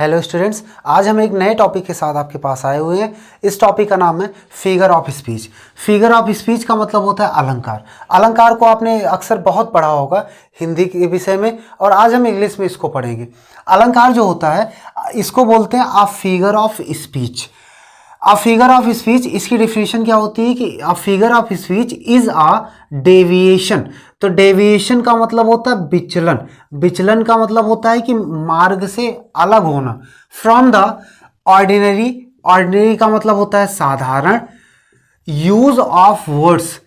Hello students, आज हम एक नए टॉपिक के साथ आपके पास आए हुए हैं। इस टॉपिक का नाम है figure of speech. Figure of speech का मतलब होता है अलंकार। अलंकार को आपने अक्सर बहुत पढ़ा होगा हिंदी के विषय में, और आज हम इंग्लिश में इसको पढ़ेंगे। अलंकार जो होता है इसको बोलते हैं अ figure of speech. A figure of speech, इसकी डेफिनेशन क्या होती है कि a figure of speech is a deviation. तो डेविएशन का मतलब होता है विचलन। विचलन का मतलब होता है कि मार्ग से अलग होना। फ्रॉम द ऑर्डिनरी, ऑर्डिनरी का मतलब होता है साधारण। यूज ऑफ वर्ड्स,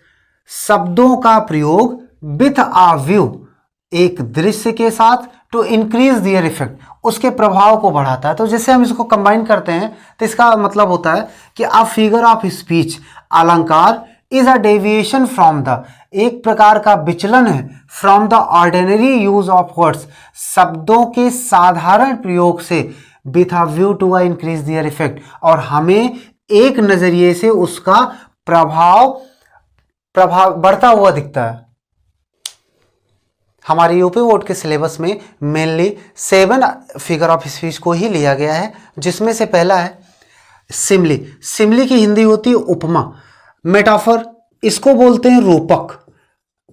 शब्दों का प्रयोग। विथ अ व्यू, एक दृश्य के साथ। टू इंक्रीज दियर इफेक्ट, उसके प्रभाव को बढ़ाता है। तो जैसे हम इसको कंबाइन करते हैं तो इसका मतलब होता है कि अ फिगर ऑफ स्पीच, अलंकार, is a deviation from the, एक प्रकार का विचलन है, from the ordinary use of words, शब्दों के साधारण प्रयोग से। With a view to increase their effect, और हमें एक नजरिए से उसका प्रभाव बढ़ता हुआ दिखता है। हमारे यूपी बोर्ड के सिलेबस में मेनली 7 फिगर ऑफ स्पीच को ही लिया गया है, जिसमें से पहला है सिमली। सिमली की हिंदी होती है उपमा। मेटाफर, इसको बोलते हैं रूपक।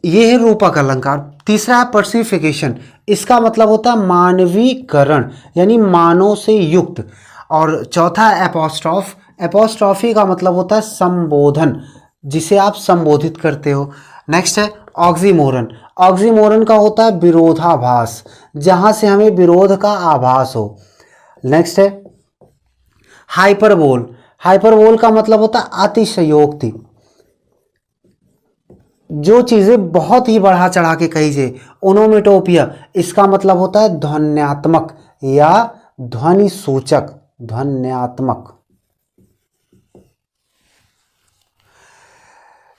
ये है रूपक अलंकार। तीसरा है पर्सिफिकेशन, इसका मतलब होता है मानवीकरण, यानी मानव से युक्त। और चौथा है एपोस्ट्रॉफ। एपोस्ट्रॉफी का मतलब होता है संबोधन, जिसे आप संबोधित करते हो। नेक्स्ट है ऑक्सीमोरन। ऑक्सीमोरन का होता है विरोधाभास, जहां से हमें विरोध का आभास हो। नेक्स्ट है हाइपरबोल। हाइपरबोल का मतलब होता है अतिशयोक्ति, जो चीजें बहुत ही बढ़ा चढ़ा के कही जाए। ओनोमेटोपिया, इसका मतलब होता है ध्वन्यात्मक या ध्वनि सूचक, ध्वन्यात्मक।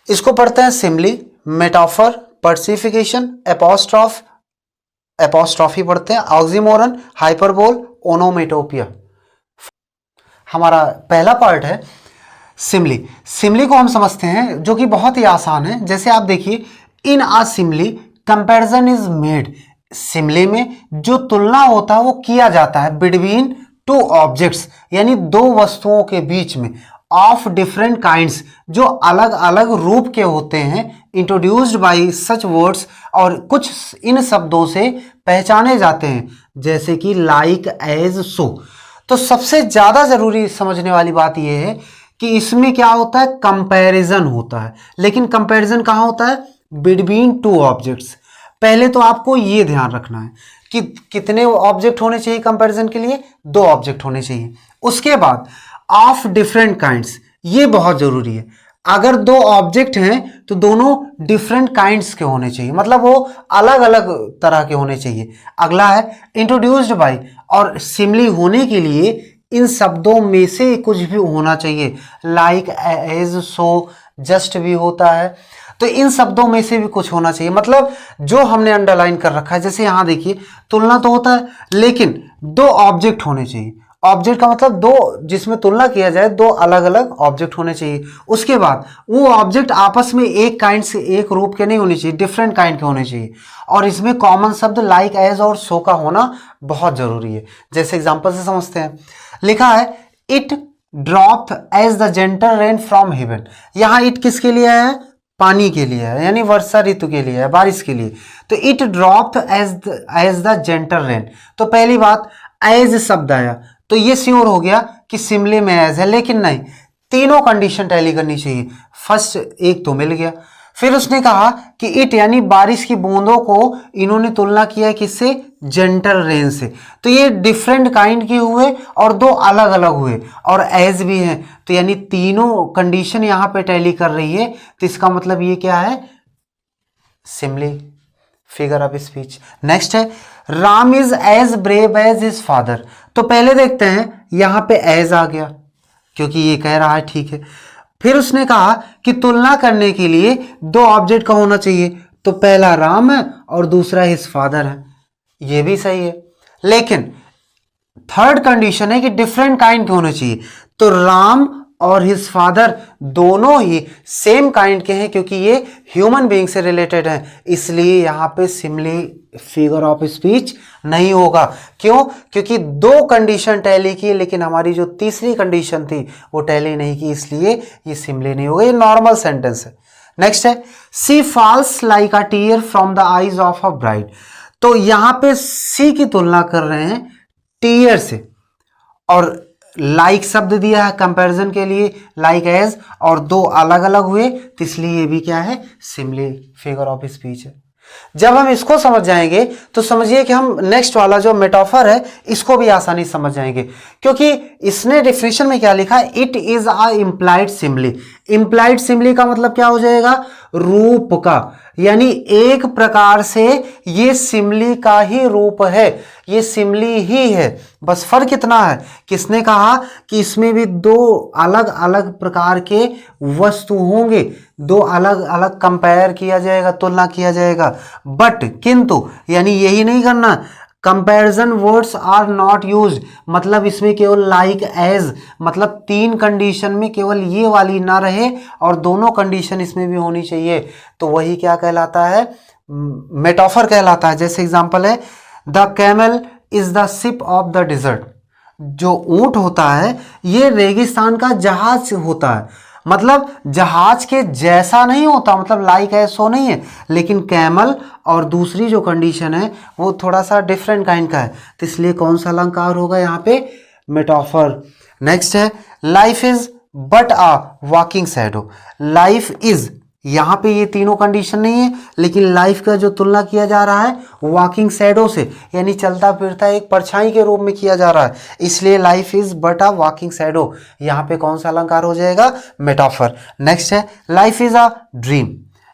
इसको पढ़ते हैं सिमली, मेटाफर, पर्सिफिकेशन, एपोस्ट्रॉफ, एपोस्ट्रॉफी पढ़ते हैं, ऑक्सीमोरन, हाइपरबोल, ओनोमेटोपिया। हमारा पहला पार्ट है सिमली। सिमली को हम समझते हैं, जो कि बहुत ही आसान है। जैसे आप देखिए, इन आ Simli comparison is made. Simli में जो तुलना होता है वो किया जाता है बिटवीन टू ऑब्जेक्ट्स, यानी दो वस्तुओं के बीच में, ऑफ डिफरेंट काइंड्स, जो अलग अलग रूप के होते हैं, इंट्रोड्यूस्ड बाई सच वर्ड्स, और कुछ इन शब्दों से पहचाने जाते हैं, जैसे कि लाइक, एज, सो। तो सबसे ज्यादा जरूरी समझने वाली बात यह है कि इसमें क्या होता है, कंपैरिजन होता है। लेकिन कंपैरिजन कहां होता है, बिटवीन टू ऑब्जेक्ट्स। पहले तो आपको यह ध्यान रखना है कि कितने ऑब्जेक्ट होने चाहिए कंपैरिजन के लिए, 2 ऑब्जेक्ट होने चाहिए। उसके बाद ऑफ डिफरेंट काइंड्स, ये बहुत जरूरी है। अगर 2 ऑब्जेक्ट हैं तो दोनों डिफरेंट काइंड्स के होने चाहिए, मतलब वो अलग अलग तरह के होने चाहिए। अगला है इंट्रोड्यूस्ड बाय, और सिमली होने के लिए इन शब्दों में से कुछ भी होना चाहिए। लाइक, एज, सो, जस्ट भी होता है, तो इन शब्दों में से भी कुछ होना चाहिए। मतलब जो हमने अंडरलाइन कर रखा है, जैसे यहां देखिए तुलना तो होता है, लेकिन 2 ऑब्जेक्ट होने चाहिए। ऑब्जेक्ट का मतलब 2, जिसमें तुलना किया जाए 2 अलग अलग ऑब्जेक्ट होने चाहिए। उसके बाद वो ऑब्जेक्ट आपस में एक काइंड से, एक रूप के नहीं होने चाहिए, डिफरेंट काइंड के होने चाहिए। और इसमें कॉमन शब्द लाइक, एज और सो का होना बहुत जरूरी है। जैसे एग्जांपल से समझते हैं, लिखा है it drop as the gentle rain from heaven. यहां इट किसके लिए है, पानी के लिए है, यानी वर्षा ऋतु के लिए है, बारिश के लिए। तो it drop as the gentle rain. तो पहली बात, एज शब्द आया तो ये श्योर हो गया कि सिमले में एज है, लेकिन नहीं, तीनों कंडीशन टैली करनी चाहिए। फर्स्ट एक तो मिल गया। फिर उसने कहा कि इट, यानी बारिश की बूंदों को इन्होंने तुलना किया है किससे, जेंटल रेन से। तो ये डिफरेंट काइंड के हुए और 2 अलग अलग हुए, और एज भी हैं, तो यानी तीनों कंडीशन यहां पे टैली कर रही है। तो इसका मतलब ये क्या है, simile, figure of speech. Next है Ram is as brave as his father. तो पहले देखते हैं, यहां पे एज आ गया क्योंकि ये कह रहा है, ठीक है। फिर उसने कहा कि तुलना करने के लिए 2 ऑब्जेक्ट का होना चाहिए, तो पहला राम है और दूसरा हिज फादर है, ये भी सही है। लेकिन थर्ड कंडीशन है कि डिफरेंट काइंड के होने चाहिए, तो राम और हिज फादर दोनों ही सेम काइंड के हैं, क्योंकि ये ह्यूमन बीइंग से रिलेटेड हैं, इसलिए यहाँ पे सिमिली फिगर ऑफ स्पीच नहीं होगा। क्यों? क्योंकि दो कंडीशन टैली की, लेकिन हमारी जो तीसरी कंडीशन थी वो टैली नहीं की, इसलिए ये सिमिली नहीं होगा, ये नॉर्मल सेंटेंस है। नेक्स्ट है sea falls like a tear from the eyes of a bride. तो यहां पे सी की तुलना कर रहे हैं टीयर से, और लाइक शब्द दिया है कंपैरिजन के लिए, लाइक एज, और दो अलग अलग हुए, तो इसलिए ये भी क्या है, सिमिली फिगर ऑफ स्पीच है। जब हम इसको समझ जाएंगे तो समझिए कि हम नेक्स्ट वाला जो मेटाफर है इसको भी आसानी समझ जाएंगे, क्योंकि इसने डेफिनेशन में क्या लिखा है, it is a implied simile. Implied simile का मतलब क्या हो जाएगा, रूप का, यानी एक प्रकार से ये सिमिली का ही रूप है, ये सिमिली ही है। बस फर्क कितना है, किसने कहा कि इसमें भी दो अलग अलग प्रकार के वस्तु होंगे, दो अलग अलग कंपेयर किया जाएगा, तुलना किया जाएगा, बट किंतु यानी यही नहीं करना, comparison words are not used, मतलब इसमें केवल लाइक एज, मतलब तीन कंडीशन में केवल ये वाली ना रहे और दोनों कंडीशन इसमें भी होनी चाहिए, तो वही क्या कहलाता है, मेटाफर कहलाता है। जैसे एग्जांपल है the camel is the ship of the dessert. जो ऊंट होता है ये रेगिस्तान का जहाज होता है, मतलब जहाज के जैसा नहीं होता, मतलब लाइक है सो नहीं है, लेकिन कैमल और दूसरी जो कंडीशन है वो थोड़ा सा डिफरेंट काइंड का है, तो इसलिए कौन सा अलंकार होगा यहाँ पे, मेटाफर। नेक्स्ट है life is but a walking shadow. Life is, यहाँ पे ये तीनों कंडीशन नहीं है, लेकिन लाइफ का जो तुलना किया जा रहा है वॉकिंग शैडो से, यानी चलता फिरता एक परछाई के रूप में किया जा रहा है, इसलिए life is but a walking shadow, यहाँ पे कौन सा अलंकार हो जाएगा, मेटाफर। नेक्स्ट है लाइफ इज अ ड्रीम।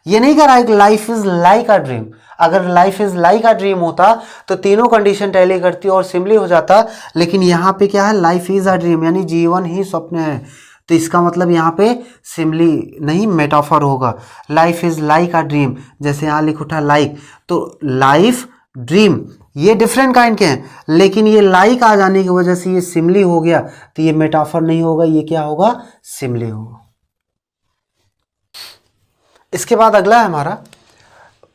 ये नहीं कह रहा है कि life is like a dream, अगर life is like a dream होता तो तीनों कंडीशन टैली करती और सिमिली हो जाता, लेकिन यहाँ पे क्या है, लाइफ इज अ ड्रीम, यानी जीवन ही स्वप्न है, तो इसका मतलब यहाँ पे सिमिली नहीं मेटाफर होगा। Life is like a dream, जैसे यहाँ लिख उठा लाइक, तो लाइफ ड्रीम ये डिफरेंट काइंड के हैं, लेकिन ये लाइक आ जाने की वजह से ये सिमिली हो गया, तो ये मेटाफर नहीं होगा, ये क्या होगा, सिमिली होगा। इसके बाद अगला है हमारा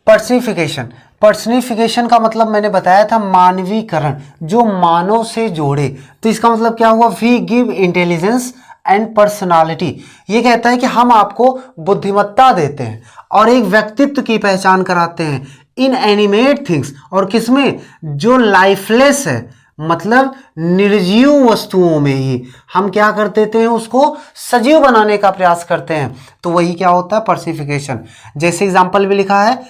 पर्सनिफिकेशन। पर्सनिफिकेशन का मतलब मैंने बताया था मानवीकरण, जो मानव से जोड़े, तो इसका मतलब क्या हुआ, we give intelligence and personality. ये कहता है कि हम आपको बुद्धिमत्ता देते हैं और एक व्यक्तित्व की पहचान कराते हैं इन एनिमेट थिंग्स, और किसमें, जो लाइफलेस है, मतलब निर्जीव वस्तुओं में ही हम क्या कर देते हैं, उसको सजीव बनाने का प्रयास करते हैं, तो वही क्या होता है, पर्सिफिकेशन। जैसे एग्जांपल भी लिखा है,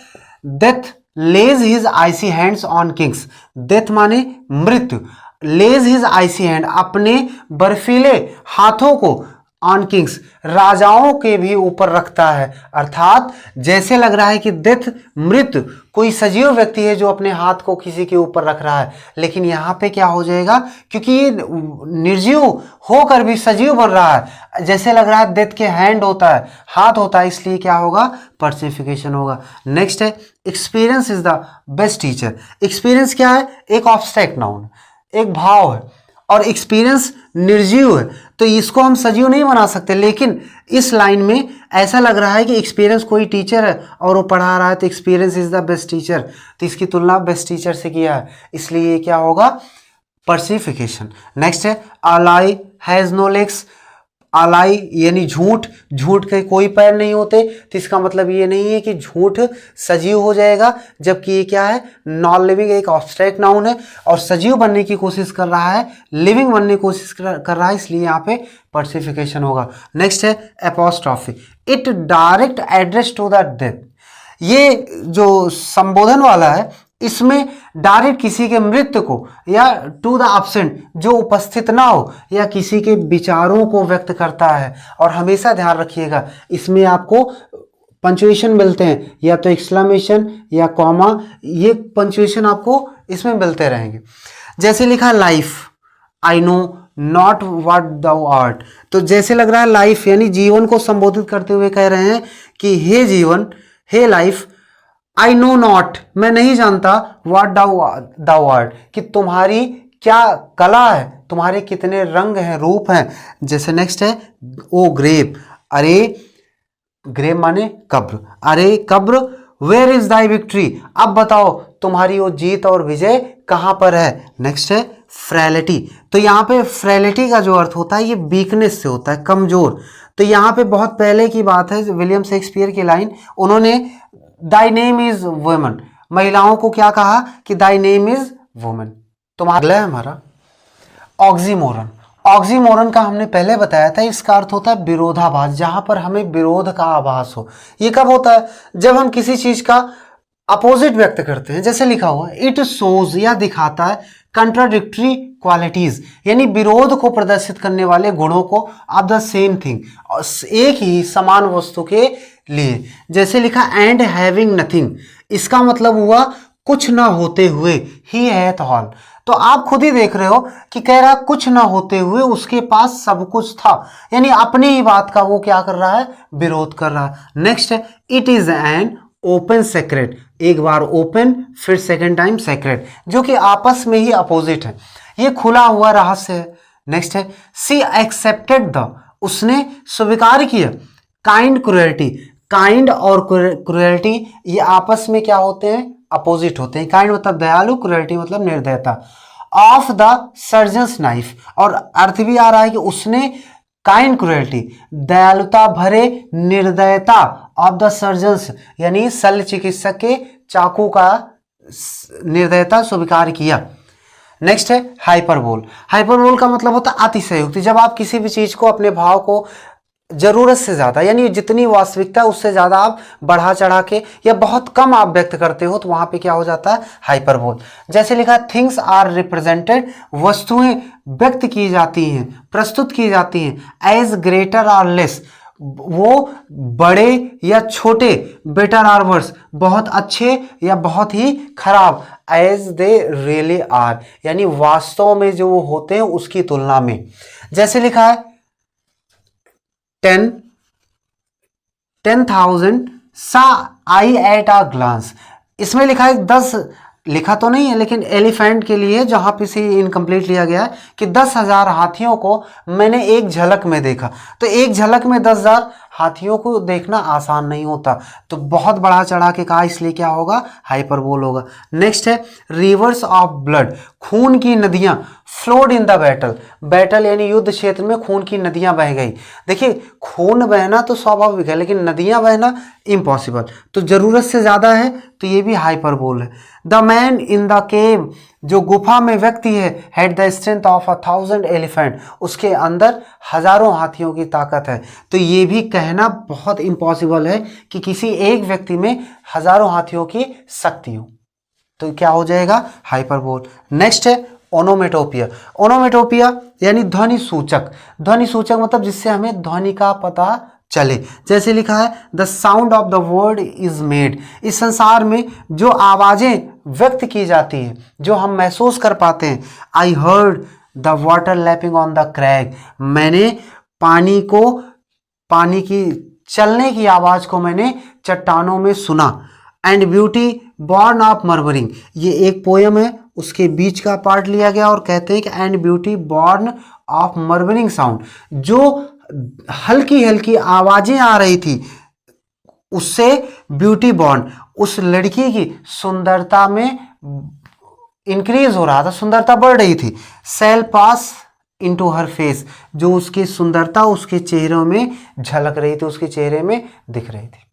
death lays his icy hands on kings. Death माने मृत्यु, लेज हिज आइसी हैंड अपने बर्फीले हाथों को, ऑन किंग्स राजाओं के भी ऊपर रखता है, अर्थात जैसे लग रहा है कि डेथ मृत्यु कोई सजीव व्यक्ति है जो अपने हाथ को किसी के ऊपर रख रहा है, लेकिन यहाँ पे क्या हो जाएगा, क्योंकि ये निर्जीव होकर भी सजीव बन रहा है, जैसे लग रहा है डेथ के हैंड होता है, हाथ होता है, इसलिए क्या होगा, पर्सिफिकेशन होगा। नेक्स्ट है experience is the best teacher. Experience क्या है, एक ऑब्स्ट्रैक्ट नाउन, एक भाव है, और एक्सपीरियंस निर्जीव है, तो इसको हम सजीव नहीं बना सकते, लेकिन इस लाइन में ऐसा लग रहा है कि एक्सपीरियंस कोई टीचर है और वो पढ़ा रहा है, तो experience is the best teacher, तो इसकी तुलना बेस्ट टीचर से किया है, इसलिए ये क्या होगा, पर्सिफिकेशन। नेक्स्ट है a lie has no legs. A lie यानी झूठ, झूठ के कोई पैर नहीं होते, तो इसका मतलब ये नहीं है कि झूठ सजीव हो जाएगा, जबकि ये क्या है, नॉन लिविंग, एक ऑब्स्ट्रैक्ट नाउन है और सजीव बनने की कोशिश कर रहा है, लिविंग बनने की कोशिश कर रहा है, इसलिए यहाँ पे पर्सिफिकेशन होगा। नेक्स्ट है apostrophe, it direct address to the death. ये जो संबोधन वाला है इसमें डायरेक्ट किसी के मृत्यु को या टू द एब्सेंट जो उपस्थित ना हो या किसी के विचारों को व्यक्त करता है, और हमेशा ध्यान रखिएगा इसमें आपको पंचुएशन मिलते हैं, या तो एक्सक्लेमेशन या कॉमा, ये पंचुएशन आपको इसमें मिलते रहेंगे। जैसे लिखा life, I know not what thou art, तो जैसे लग रहा है लाइफ यानी जीवन को संबोधित करते हुए कह रहे हैं कि हे जीवन, हे लाइफ, आई नो नॉट मैं नहीं जानता, व्हाट दाउ आर्ट कि तुम्हारी क्या कला है, तुम्हारे कितने रंग हैं, रूप हैं। जैसे नेक्स्ट है ओ ग्रेव, अरे ग्रेव माने कब्र, अरे कब्र वेयर इज दाई विक्ट्री, अब बताओ तुम्हारी वो जीत और विजय कहां पर है। नेक्स्ट है फ्रैलिटी, तो यहाँ पे फ्रैलिटी का जो अर्थ होता है ये वीकनेस से होता है, कमजोर। तो यहाँ पे बहुत पहले की बात है, विलियम शेक्सपियर की लाइन, उन्होंने दाई नेम इज वुमन, महिलाओं को क्या कहा कि दाई नेम इज वुमन। तुम्हारा अगला है हमारा ऑक्सीमोरन। ऑक्सीमोरन का हमने पहले बताया था, इसका अर्थ होता है विरोधाभास, जहां पर हमें विरोध का आभास हो। ये कब होता है, जब हम किसी चीज का अपोजिट व्यक्त करते हैं। जैसे लिखा हुआ है इट शोज, या दिखाता है कंट्राडिक्टरी क्वालिटीज, यानी विरोध को प्रदर्शित करने वाले गुणों को ऑफ द सेम थिंग, एक ही समान वस्तु के लिए। जैसे लिखा एंड हैविंग नथिंग, इसका मतलब हुआ कुछ ना होते हुए, ही हैथ ऑल। तो आप खुद ही देख रहे हो कि कह रहा कुछ ना होते हुए उसके पास सब कुछ था, यानी अपनी ही बात का वो क्या कर रहा है, विरोध कर रहा है। नेक्स्ट है it is an open secret, एक बार ओपन फिर सेकेंड टाइम सेक्रेट, जो कि आपस में ही अपोजिट है, ये खुला हुआ रहस्य है। नेक्स्ट है सी एक्सेप्टेड द, उसने स्वीकार किया। काइंड क्रुएल्टी, काइंड और क्रुएल्टी ये आपस में क्या होते हैं, अपोजिट होते हैं। काइंड मतलब दयालु, क्रुएल्टी मतलब निर्दयता। ऑफ द सर्जन्स नाइफ, और अर्थ भी आ रहा है कि उसने काइंड क्रुएल्टी, दयालुता भरे निर्दयता, ऑफ द सर्जन्स यानी शल्य चिकित्सक के चाकू का निर्दयता स्वीकार किया। नेक्स्ट है हाइपरबोल। हाइपरबोल का मतलब होता है अतिशयोक्ति, जब आप किसी भी चीज को, अपने भाव को जरूरत से ज्यादा, यानी जितनी वास्तविकता उससे ज्यादा आप बढ़ा चढ़ा के या बहुत कम आप व्यक्त करते हो, तो वहां पे क्या हो जाता है, हाइपरबोल। जैसे लिखा थिंग्स आर रिप्रेजेंटेड, वस्तुएं व्यक्त की जाती हैं, प्रस्तुत की जाती हैं एज ग्रेटर और लेस, वो बड़े या छोटे, बेटर और वर्स, बहुत अच्छे या बहुत ही खराब, एज दे रियली आर, यानी वास्तव में जो वो होते हैं उसकी तुलना में। जैसे लिखा है 10,000 saw I at a glance, इसमें लिखा है 10, लिखा तो नहीं है लेकिन एलिफेंट के लिए जहां पे से इनकम्प्लीट लिया गया है कि 10,000 हाथियों को मैंने एक झलक में देखा। तो एक झलक में 10,000 हाथियों को देखना आसान नहीं होता, तो बहुत बढ़ा चढ़ा के कहा, इसलिए क्या होगा, हाइपरबोल होगा। नेक्स्ट है रिवर्स ऑफ ब्लड, खून की नदियां, flowed in the battle, battle यानी युद्ध क्षेत्र में खून की नदियां बह गई। देखिए खून बहना तो स्वाभाविक है, लेकिन नदियां बहना इम्पॉसिबल, तो जरूरत से ज्यादा है, तो ये भी हाइपरबोल है। The man in the cave, जो गुफा में व्यक्ति है, had the strength of 1,000 elephant, उसके अंदर हजारों हाथियों की ताकत है। तो ये भी कहना बहुत इम्पॉसिबल है कि किसी एक व्यक्ति में हजारों हाथियों की शक्ति हो, तो क्या हो जाएगा, हाइपरबोल। नेक्स्ट है ओनोमेटोपिया। ओनोमेटोपिया यानी ध्वनि सूचक, ध्वनि सूचक मतलब जिससे हमें ध्वनि का पता चले। जैसे लिखा है the sound of the word is made, इस संसार में जो आवाजें व्यक्त की जाती हैं, जो हम महसूस कर पाते हैं। I heard the water lapping on the crag, मैंने पानी को, पानी की चलने की आवाज को मैंने चट्टानों में सुना। And beauty born of murmuring, ये एक पोयम है, उसके बीच का पार्ट लिया गया और कहते हैं कि and beauty born of murmuring sound, जो हल्की हल्की आवाजें आ रही थी उससे ब्यूटी बॉर्न, उस लड़की की सुंदरता में इंक्रीज हो रहा था, सुंदरता बढ़ रही थी। Shall pass into her face, जो उसकी सुंदरता उसके चेहरे में झलक रही थी, उसके चेहरे में दिख रही थी।